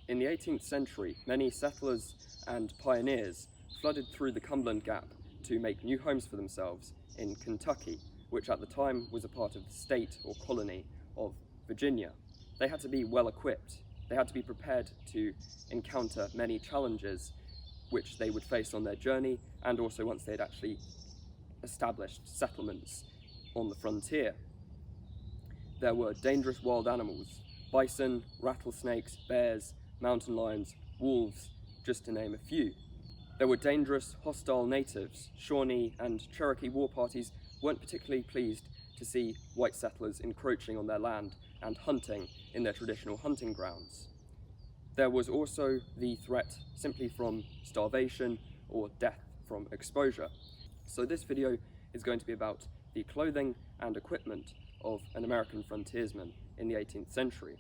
In the 18th century, many settlers and pioneers flooded through the Cumberland Gap to make new homes for themselves in Kentucky, which at the time was a part of the state or colony of Virginia. They had to be well equipped. They had to be prepared to encounter many challenges which they would face on their journey, and also once they had actually established settlements on the frontier. There were dangerous wild animals: bison, rattlesnakes, bears, mountain lions, wolves, just to name a few. There were dangerous, hostile natives. Shawnee and Cherokee war parties weren't particularly pleased to see white settlers encroaching on their land and hunting in their traditional hunting grounds. There was also the threat simply from starvation or death from exposure. So this video is going to be about the clothing and equipment of an American frontiersman in the 18th century.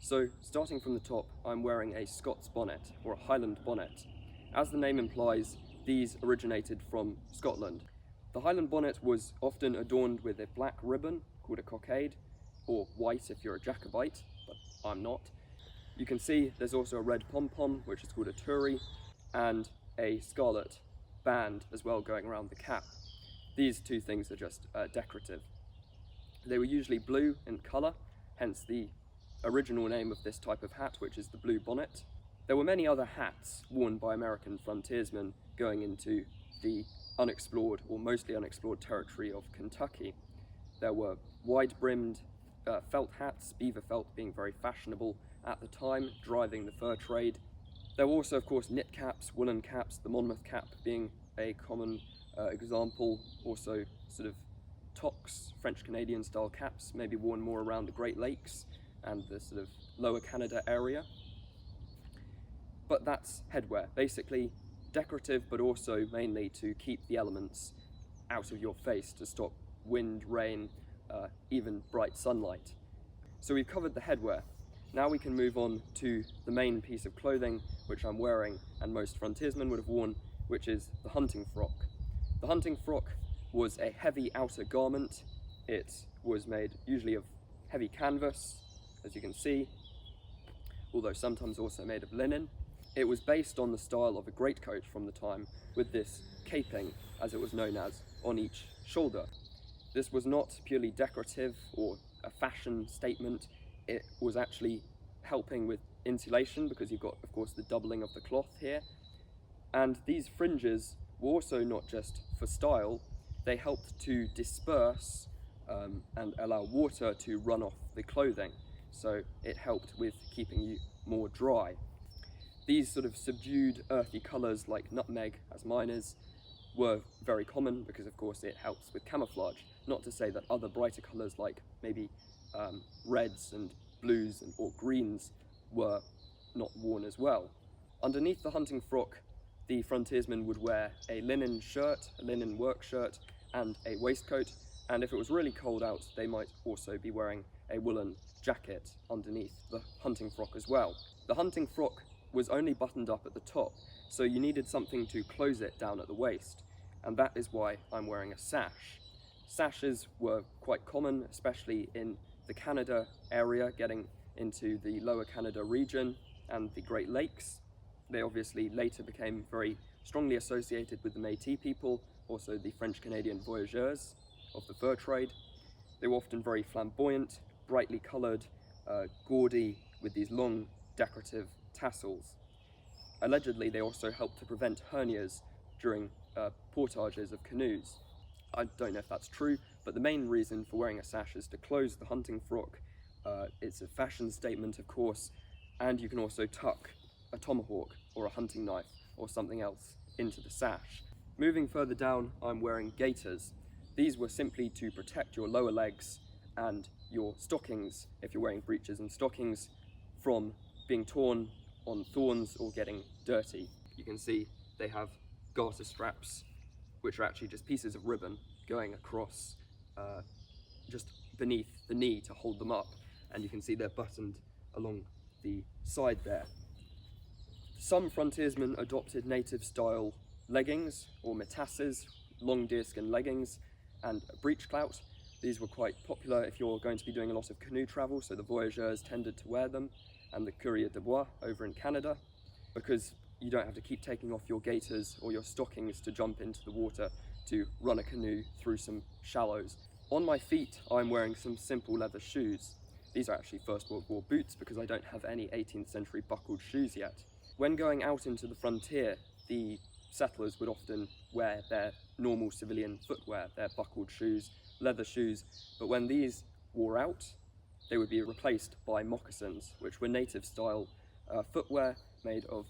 So starting from the top, I'm wearing a Scots bonnet, or a Highland bonnet. As the name implies, these originated from Scotland. The Highland bonnet was often adorned with a black ribbon called a cockade, or white if you're a Jacobite, but I'm not. You can see there's also a red pom-pom, which is called a turi, and a scarlet band as well going around the cap. These two things are just decorative. They were usually blue in colour, hence the original name of this type of hat, which is the blue bonnet. There were many other hats worn by American frontiersmen going into the unexplored or mostly unexplored territory of Kentucky. There were wide-brimmed felt hats, beaver felt being very fashionable at the time, driving the fur trade. There were also, of course, knit caps, woolen caps, the Monmouth cap being a common example. Also sort of toques, French-Canadian style caps, maybe worn more around the Great Lakes and the sort of lower Canada area. But that's headwear, basically decorative, but also mainly to keep the elements out of your face, to stop wind, rain, even bright sunlight. So we've covered the headwear. Now we can move on to the main piece of clothing which I'm wearing and most frontiersmen would have worn, which is the hunting frock. The hunting frock was a heavy outer garment. It was made usually of heavy canvas, as you can see, although sometimes also made of linen. It was based on the style of a greatcoat from the time, with this caping, as it was known as, on each shoulder. This was not purely decorative or a fashion statement. It was actually helping with insulation, because you've got, of course, the doubling of the cloth here. And these fringes were also not just for style, they helped to disperse and allow water to run off the clothing. So it helped with keeping you more dry. These sort of subdued earthy colours like nutmeg, as mine is, were very common because of course it helps with camouflage. Not to say that other brighter colours like maybe reds and blues or greens were not worn as well. Underneath the hunting frock, the frontiersman would wear a linen shirt, a linen work shirt, and a waistcoat, and if it was really cold out, they might also be wearing a woolen jacket underneath the hunting frock as well. The hunting frock was only buttoned up at the top, so you needed something to close it down at the waist, and that is why I'm wearing a sash. Sashes were quite common, especially in the Canada area, getting into the lower Canada region and the Great Lakes. They obviously later became very strongly associated with the Métis people, also the French-Canadian voyageurs of the fur trade. They were often very flamboyant, brightly coloured, gaudy, with these long decorative tassels. Allegedly, they also helped to prevent hernias during portages of canoes. I don't know if that's true, but the main reason for wearing a sash is to close the hunting frock. It's a fashion statement, of course, and you can also tuck a tomahawk or a hunting knife or something else into the sash. Moving further down, I'm wearing gaiters. These were simply to protect your lower legs and your stockings, if you're wearing breeches and stockings, from being torn on thorns or getting dirty. You can see they have garter straps, which are actually just pieces of ribbon going across just beneath the knee to hold them up, and you can see they're buttoned along the side there. Some frontiersmen adopted native style leggings or mitasses, long deerskin leggings, and a breech clout. These were quite popular if you're going to be doing a lot of canoe travel, so the voyageurs tended to wear them. and the courrier de bois over in Canada, because you don't have to keep taking off your gaiters or your stockings to jump into the water to run a canoe through some shallows. On my feet, I'm wearing some simple leather shoes. These are actually First World War boots because I don't have any 18th century buckled shoes yet. When going out into the frontier, the settlers would often wear their normal civilian footwear, their buckled shoes, leather shoes, but when these wore out, they would be replaced by moccasins, which were native style footwear made of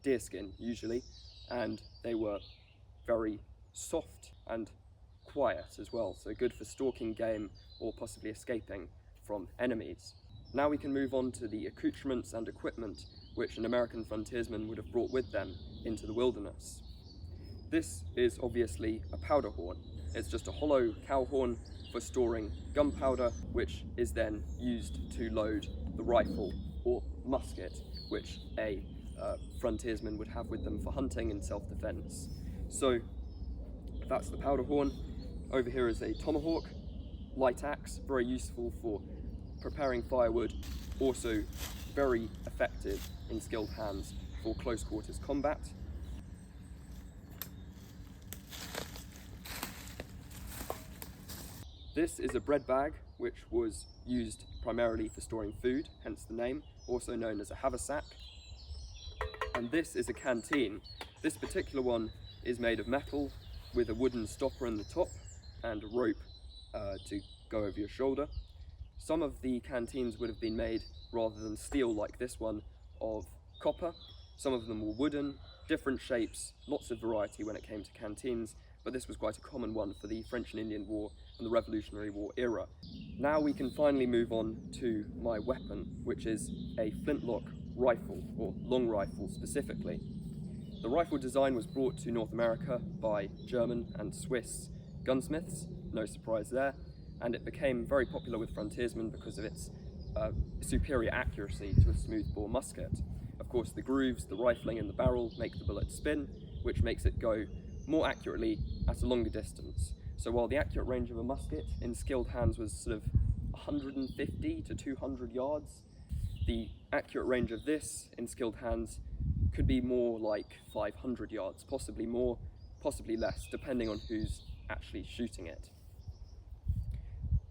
deerskin usually, and they were very soft and quiet as well, so good for stalking game or possibly escaping from enemies. Now we can move on to the accoutrements and equipment which an American frontiersman would have brought with them into the wilderness. This is obviously a powder horn. It's just a hollow cow horn for storing gunpowder, which is then used to load the rifle or musket, which a frontiersman would have with them for hunting and self-defense. So that's the powder horn. Over here is a tomahawk, light axe, very useful for preparing firewood, also very effective in skilled hands for close quarters combat. This is a bread bag, which was used primarily for storing food, hence the name, also known as a haversack. And this is a canteen. This particular one is made of metal with a wooden stopper in the top and a rope to go over your shoulder. Some of the canteens would have been made, rather than steel like this one, of copper. Some of them were wooden, different shapes, lots of variety when it came to canteens, but this was quite a common one for the French and Indian War and the Revolutionary War era. Now we can finally move on to my weapon, which is a flintlock rifle, or long rifle specifically. The rifle design was brought to North America by German and Swiss gunsmiths, no surprise there, and it became very popular with frontiersmen because of its superior accuracy to a smoothbore musket. Of course, the grooves, the rifling and the barrel make the bullet spin, which makes it go more accurately at a longer distance. So while the accurate range of a musket in skilled hands was sort of 150 to 200 yards, the accurate range of this in skilled hands could be more like 500 yards, possibly more, possibly less, depending on who's actually shooting it.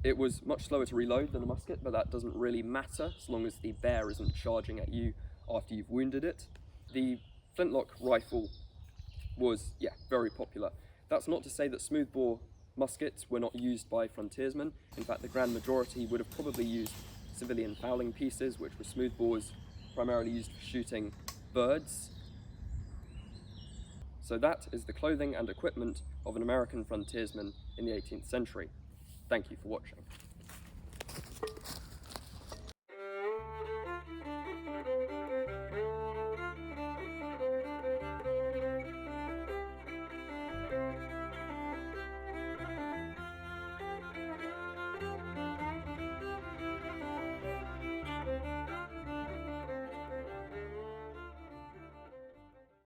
It was much slower to reload than a musket, but that doesn't really matter as long as the bear isn't charging at you after you've wounded it. The flintlock rifle was, very popular. That's not to say that smoothbore muskets were not used by frontiersmen. In fact, the grand majority would have probably used civilian fowling pieces, which were smoothbores primarily used for shooting birds. So that is the clothing and equipment of an American frontiersman in the 18th century. Thank you for watching.